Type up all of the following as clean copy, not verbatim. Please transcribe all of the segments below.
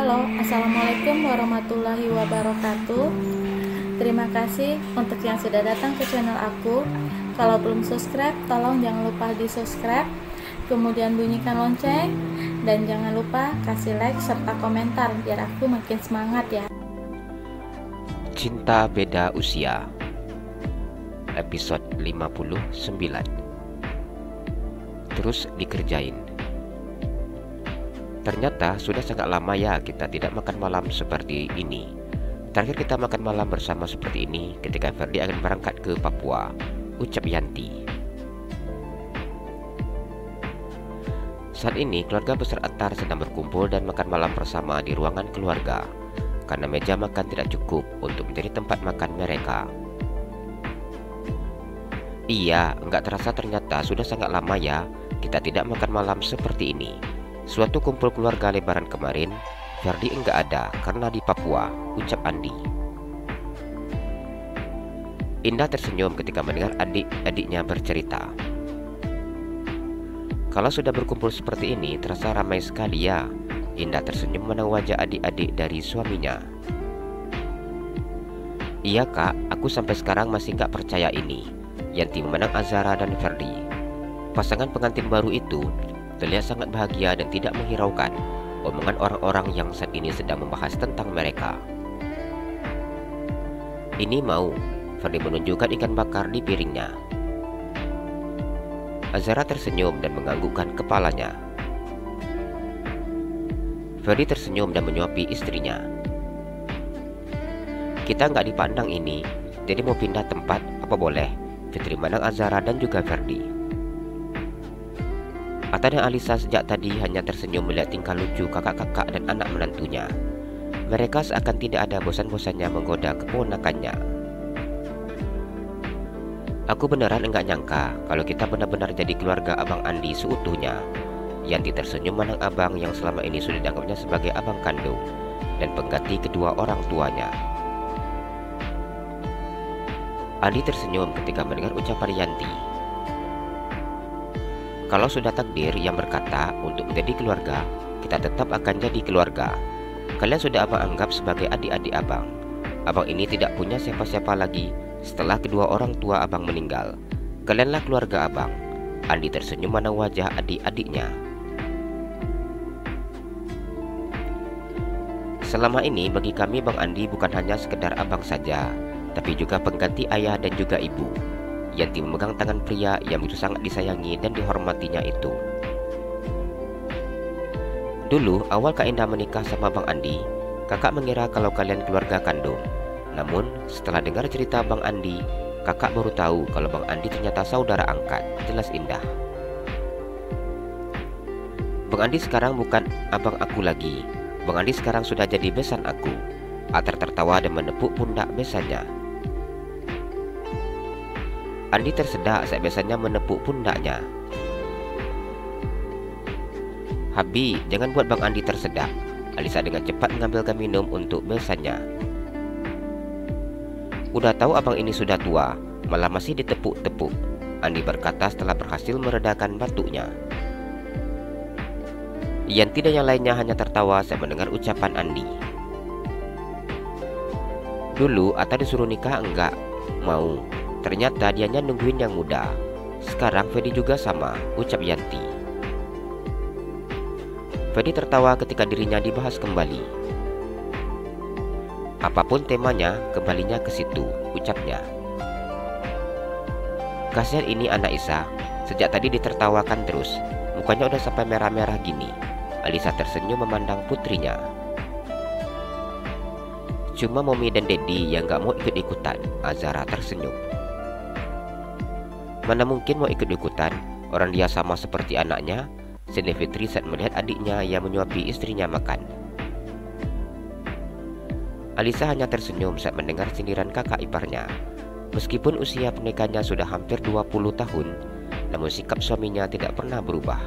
Halo, Assalamualaikum warahmatullahi wabarakatuh. Terima kasih untuk yang sudah datang ke channel aku. Kalau belum subscribe, tolong jangan lupa di subscribe, kemudian bunyikan lonceng, dan jangan lupa kasih like serta komentar biar aku makin semangat ya. Cinta Beda Usia, episode 59. Terus dikerjain. Ternyata sudah sangat lama ya kita tidak makan malam seperti ini. Terakhir kita makan malam bersama seperti ini ketika Ferdi akan berangkat ke Papua, ucap Yanti. Saat ini keluarga besar Attar sedang berkumpul dan makan malam bersama di ruangan keluarga, karena meja makan tidak cukup untuk menjadi tempat makan mereka. Iya, nggak terasa ternyata sudah sangat lama ya kita tidak makan malam seperti ini. Suatu kumpul keluarga lebaran kemarin, Ferdi enggak ada karena di Papua, ucap Andi. Indah tersenyum ketika mendengar adik-adiknya bercerita. Kalau sudah berkumpul seperti ini, terasa ramai sekali ya. Indah tersenyum memandang wajah adik-adik dari suaminya. Iya kak, aku sampai sekarang masih nggak percaya ini. Yanti memandang Azara dan Ferdi. Pasangan pengantin baru itu terlihat sangat bahagia dan tidak menghiraukan omongan orang-orang yang saat ini sedang membahas tentang mereka. Ini mau, Ferdi menunjukkan ikan bakar di piringnya. Azara tersenyum dan menganggukkan kepalanya. Ferdi tersenyum dan menyuapi istrinya. Kita nggak dipandang ini, jadi mau pindah tempat apa boleh? Fitri memandang Azara dan juga Ferdi. Atta dan Alisa sejak tadi hanya tersenyum melihat tingkah lucu kakak-kakak dan anak menantunya. Mereka seakan tidak ada bosan-bosannya menggoda keponakannya. Aku beneran enggak nyangka kalau kita benar-benar jadi keluarga Abang Andi seutuhnya. Yanti tersenyum memandang abang yang selama ini sudah dianggapnya sebagai abang kandung dan pengganti kedua orang tuanya. Andi tersenyum ketika mendengar ucapan Yanti. Kalau sudah takdir yang berkata untuk menjadi keluarga, kita tetap akan jadi keluarga. Kalian sudah abang anggap sebagai adik-adik abang. Abang ini tidak punya siapa-siapa lagi setelah kedua orang tua abang meninggal. Kalianlah keluarga abang. Andi tersenyum memandang wajah adik-adiknya. Selama ini bagi kami Bang Andi bukan hanya sekedar abang saja, tapi juga pengganti ayah dan juga ibu. Yanti memegang tangan pria yang begitu sangat disayangi dan dihormatinya itu. Dulu awal Kak Indah menikah sama Bang Andi, kakak mengira kalau kalian keluarga kandung. Namun setelah dengar cerita Bang Andi, kakak baru tahu kalau Bang Andi ternyata saudara angkat, jelas Indah. Bang Andi sekarang bukan abang aku lagi. Bang Andi sekarang sudah jadi besan aku. Attar tertawa dan menepuk pundak besannya. Andi tersedak saat besannya menepuk pundaknya. Habi, jangan buat Bang Andi tersedak. Alisa dengan cepat mengambilkan minum untuk besannya. Udah tahu abang ini sudah tua, malah masih ditepuk-tepuk, Andi berkata setelah berhasil meredakan batuknya. Yanti dan yang lainnya hanya tertawa saat mendengar ucapan Andi. Dulu Atta disuruh nikah enggak mau. Ternyata dianya nungguin yang muda. Sekarang Ferdi juga sama, ucap Yanti. Ferdi tertawa ketika dirinya dibahas kembali. Apapun temanya, kembalinya ke situ, ucapnya. Kasihan ini anak Isa, sejak tadi ditertawakan terus. Mukanya udah sampai merah-merah gini. Alisa tersenyum memandang putrinya. Cuma Mommy dan Daddy yang gak mau ikut-ikutan, Azara tersenyum. Mana mungkin mau ikut-ikutan, orang dia sama seperti anaknya, senyum Fitri saat melihat adiknya yang menyuapi istrinya makan. Alisa hanya tersenyum saat mendengar sindiran kakak iparnya. Meskipun usia pernikahannya sudah hampir 20 tahun, namun sikap suaminya tidak pernah berubah.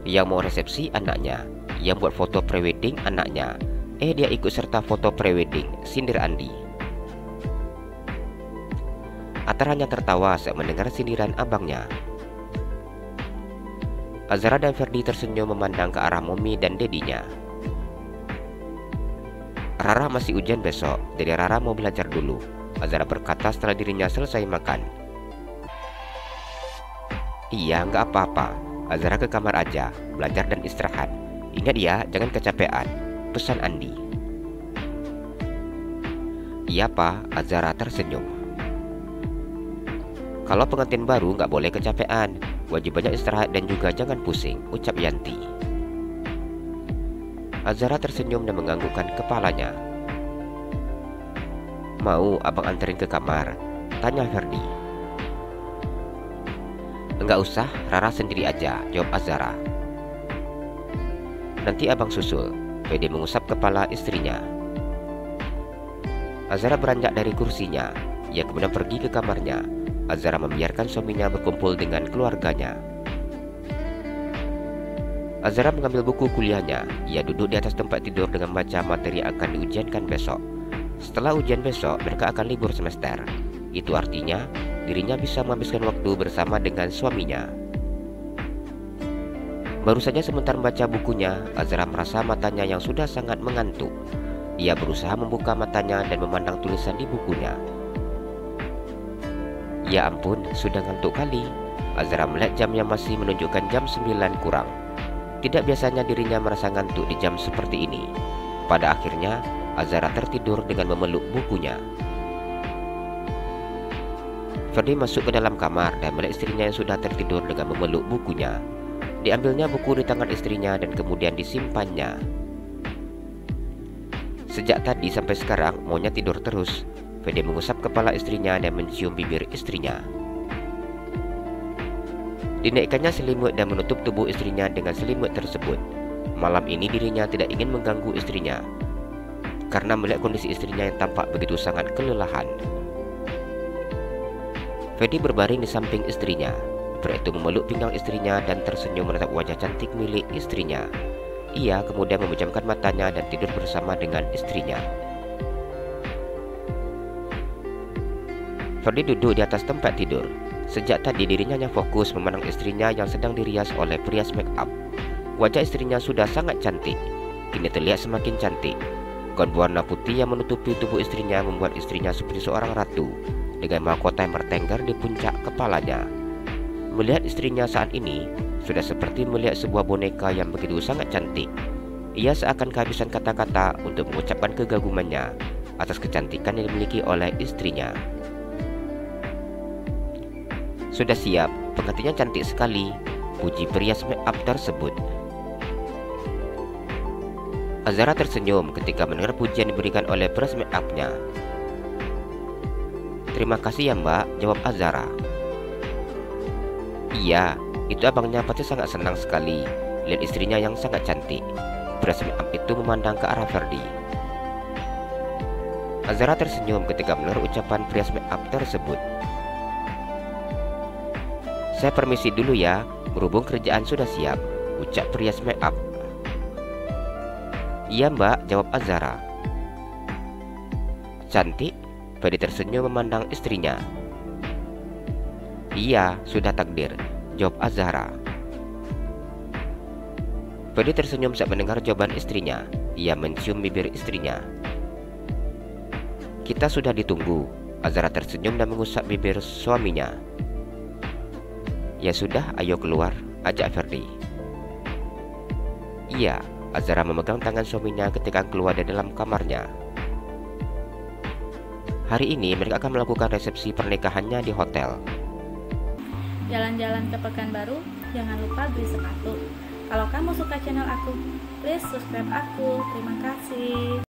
Yang mau resepsi anaknya, yang buat foto prewedding anaknya, dia ikut serta foto prewedding, sindir Andi. Attar hanya tertawa saat mendengar sindiran abangnya. Azhara dan Ferdi tersenyum memandang ke arah Momi dan dedinya. Rara masih ujian besok, jadi Rara mau belajar dulu, Azhara berkata setelah dirinya selesai makan. Iya, nggak apa-apa. Azhara ke kamar aja, belajar dan istirahat. Ingat ya, jangan kecapean, pesan Andi. Iya Pak, Azhara tersenyum. Kalau pengantin baru nggak boleh kecapean, wajib banyak istirahat dan juga jangan pusing, ucap Yanti. Azhara tersenyum dan menganggukkan kepalanya. Mau abang anterin ke kamar? Tanya Ferdi. Enggak usah, Rara sendiri aja, jawab Azhara. Nanti abang susul, Ferdi mengusap kepala istrinya. Azhara beranjak dari kursinya. Ia kemudian pergi ke kamarnya. Azhara membiarkan suaminya berkumpul dengan keluarganya. Azhara mengambil buku kuliahnya. Ia duduk di atas tempat tidur dengan membaca materi yang akan diujiankan besok. Setelah ujian besok, mereka akan libur semester. Itu artinya dirinya bisa menghabiskan waktu bersama dengan suaminya. Baru saja sebentar membaca bukunya, Azhara merasa matanya yang sudah sangat mengantuk. Ia berusaha membuka matanya dan memandang tulisan di bukunya. Ya ampun, sudah ngantuk kali. Azhara melihat jam yang masih menunjukkan jam 9 kurang. Tidak biasanya dirinya merasa ngantuk di jam seperti ini. Pada akhirnya, Azhara tertidur dengan memeluk bukunya. Ferdi masuk ke dalam kamar dan melihat istrinya yang sudah tertidur dengan memeluk bukunya. Diambilnya buku di tangan istrinya dan kemudian disimpannya. Sejak tadi sampai sekarang maunya tidur terus. Ferdi mengusap kepala istrinya dan mencium bibir istrinya. Dinaikkannya selimut dan menutup tubuh istrinya dengan selimut tersebut. Malam ini dirinya tidak ingin mengganggu istrinya karena melihat kondisi istrinya yang tampak begitu sangat kelelahan. Ferdi berbaring di samping istrinya. Pria itu memeluk pinggang istrinya dan tersenyum menatap wajah cantik milik istrinya. Ia kemudian memejamkan matanya dan tidur bersama dengan istrinya. Ferdi duduk di atas tempat tidur. Sejak tadi dirinya hanya fokus memandang istrinya yang sedang dirias oleh perias make up. Wajah istrinya sudah sangat cantik. Kini terlihat semakin cantik. Gaun berwarna putih yang menutupi tubuh istrinya membuat istrinya seperti seorang ratu dengan mahkota yang bertengger di puncak kepalanya. Melihat istrinya saat ini, sudah seperti melihat sebuah boneka yang begitu sangat cantik. Ia seakan kehabisan kata-kata untuk mengucapkan kegagumannya atas kecantikan yang dimiliki oleh istrinya. Sudah siap, pengantinnya cantik sekali, puji perias make up tersebut. Azhara tersenyum ketika mendengar pujian diberikan oleh perias make up-nya. Terima kasih ya Mbak, jawab Azhara. Iya, itu abangnya pasti sangat senang sekali lihat istrinya yang sangat cantik. Perias make up itu memandang ke arah Ferdi. Azhara tersenyum ketika mendengar ucapan perias make up tersebut. Saya permisi dulu ya, berhubung kerjaan sudah siap, ucap perias make up. Iya Mbak, jawab Azhara. Cantik? Ferdi tersenyum memandang istrinya. Iya, sudah takdir, jawab Azhara. Ferdi tersenyum saat mendengar jawaban istrinya. Ia mencium bibir istrinya. Kita sudah ditunggu. Azhara tersenyum dan mengusap bibir suaminya. Ya sudah, ayo keluar, ajak Ferdi. Iya, Azhara memegang tangan suaminya ketika keluar dari dalam kamarnya. Hari ini mereka akan melakukan resepsi pernikahannya di hotel. Jalan-jalan ke Pekanbaru, jangan lupa beli sepatu. Kalau kamu suka channel aku, please subscribe aku. Terima kasih.